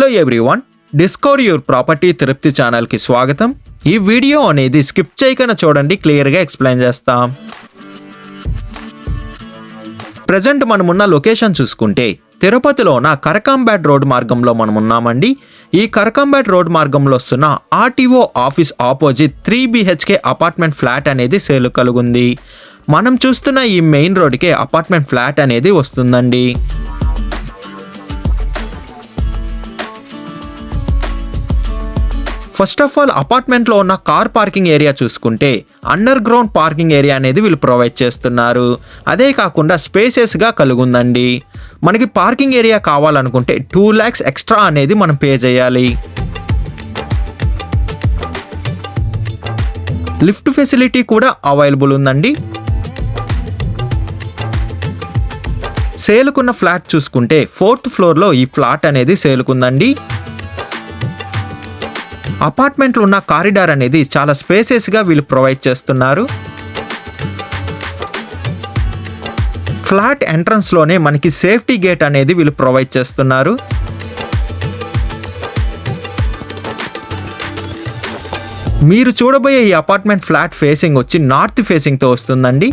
Hello everyone, discover your property Tirupati ఛానల్కి స్వాగతం. ఈ వీడియో అనేది స్కిప్ చేయకుండా చూడండి, క్లియర్గా ఎక్స్ప్లెయిన్ చేస్తాం. ప్రజెంట్ మనమున్న లొకేషన్ చూసుకుంటే తిరుపతిలోన కరకంబేట్ రోడ్ మార్గంలో మనం ఉన్నామండి. ఈ కరకంబేట్ రోడ్ మార్గంలో వస్తున్న RTO office opposite 3 BHK apartment flat అనేది సేల్ కలుగుంది. మనం చూస్తున్న ఈ మెయిన్ రోడ్కే అపార్ట్మెంట్ ఫ్లాట్ అనేది వస్తుందండి. ఫస్ట్ ఆఫ్ ఆల్ అపార్ట్మెంట్లో ఉన్న కార్ పార్కింగ్ ఏరియా చూసుకుంటే అండర్ గ్రౌండ్ పార్కింగ్ ఏరియా అనేది వీళ్ళు ప్రొవైడ్ చేస్తున్నారు. అదే కాకుండా స్పేసెస్గా కలుగుందండి. మనకి పార్కింగ్ ఏరియా కావాలనుకుంటే 2 lakhs ఎక్స్ట్రా అనేది మనం పే చేయాలి. లిఫ్ట్ ఫెసిలిటీ కూడా అవైలబుల్ ఉందండి. సేలుకున్న ఫ్లాట్ చూసుకుంటే 4th ఫ్లోర్లో ఈ ఫ్లాట్ అనేది సేలుకుందండి. అపార్ట్మెంట్లో ఉన్న కారిడార్ అనేది చాలా స్పేసెస్గా వీళ్ళు ప్రొవైడ్ చేస్తున్నారు. ఫ్లాట్ ఎంట్రన్స్లోనే మనకి సేఫ్టీ గేట్ అనేది వీళ్ళు ప్రొవైడ్ చేస్తున్నారు. మీరు చూడబోయే ఈ అపార్ట్మెంట్ ఫ్లాట్ ఫేసింగ్ వచ్చి నార్త్ ఫేసింగ్తో వస్తుందండి.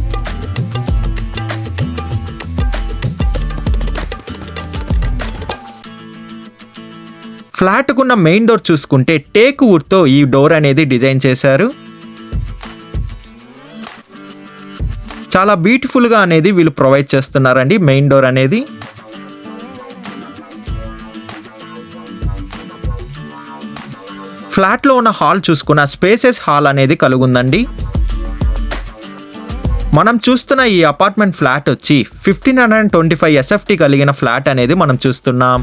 ఫ్లాట్కున్న మెయిన్ డోర్ చూసుకుంటే టేక్ వుడ్తో ఈ డోర్ అనేది డిజైన్ చేశారు. చాలా బ్యూటిఫుల్గా అనేది వీళ్ళు ప్రొవైడ్ చేస్తున్నారండి మెయిన్ డోర్ అనేది. ఫ్లాట్లో ఉన్న హాల్ చూసుకున్న స్పేసెస్ హాల్ అనేది కలుగుందండి. మనం చూస్తున్న ఈ అపార్ట్మెంట్ ఫ్లాట్ వచ్చి 1525 SFT కలిగిన ఫ్లాట్ అనేది మనం చూస్తున్నాం.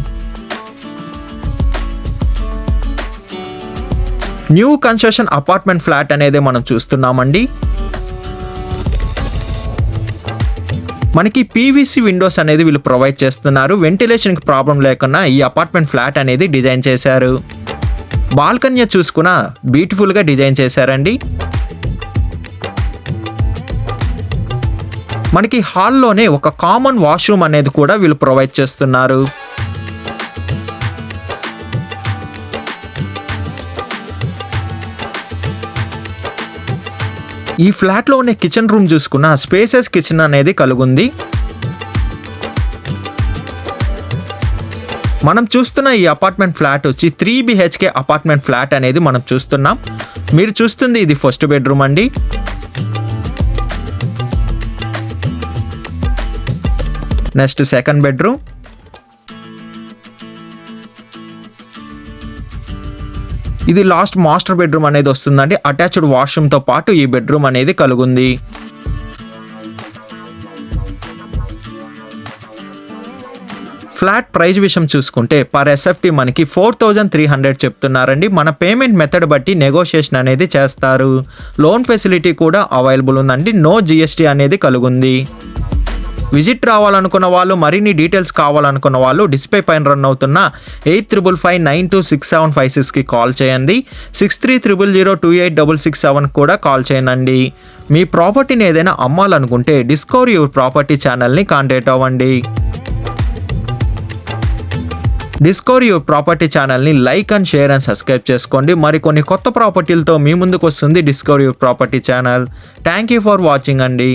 న్యూ కన్స్ట్రక్షన్ అపార్ట్మెంట్ ఫ్లాట్ అనేది మనం చూస్తున్నామండి. మనకి PVC విండోస్ అనేది వీళ్ళు ప్రొవైడ్ చేస్తున్నారు. వెంటిలేషన్కి ప్రాబ్లం లేకుండా ఈ అపార్ట్మెంట్ ఫ్లాట్ అనేది డిజైన్ చేశారు. బాల్కనీ చూసుకున్న బ్యూటిఫుల్గా డిజైన్ చేశారండి. మనకి హాల్లోనే ఒక కామన్ వాష్రూమ్ అనేది కూడా వీళ్ళు ప్రొవైడ్ చేస్తున్నారు. ఈ ఫ్లాట్లో ఉన్న కిచెన్ రూమ్ చూసుకున్న స్పేసెస్ కిచెన్ అనేది కలుగుంది. మనం చూస్తున్న ఈ అపార్ట్మెంట్ ఫ్లాట్ వచ్చి 3 BHK అపార్ట్మెంట్ ఫ్లాట్ అనేది మనం చూస్తున్నాం. మీరు చూస్తుంది ఇది ఫస్ట్ బెడ్రూమ్ అండి. Next second bedroom. ఇది లాస్ట్ మాస్టర్ బెడ్రూమ్ అనేది వస్తుందండి. అటాచ్డ్ వాష్రూమ్తో పాటు ఈ బెడ్రూమ్ అనేది కలుగుంది. ఫ్లాట్ ప్రైస్ విషయం చూసుకుంటే పర్ SFT మనకి 4300 చెప్తున్నారండి. మన పేమెంట్ మెథడ్ బట్టి నెగోషియేషన్ అనేది చేస్తారు. లోన్ ఫెసిలిటీ కూడా అవైలబుల్ ఉందండి. నో GST అనేది కలుగుంది. విజిట్ రావాలనుకున్న వాళ్ళు, మరిన్ని డీటెయిల్స్ కావాలనుకున్న వాళ్ళు డిస్ప్లే పైన రన్ అవుతున్న 8555926756కి కాల్ చేయండి. 6300028667 కూడా కాల్ చేయండి. మీ ప్రాపర్టీని ఏదైనా అమ్మాలనుకుంటే డిస్కవర్ యువర్ ప్రాపర్టీ ఛానల్ని కాంటాక్ట్ అవ్వండి. డిస్కవర్ యువర్ ప్రాపర్టీ ఛానల్ని like and share and subscribe చేసుకోండి. మరికొన్ని కొత్త ప్రాపర్టీలతో మీ ముందుకు వస్తుంది discover your property channel. Thank you for watching అండి.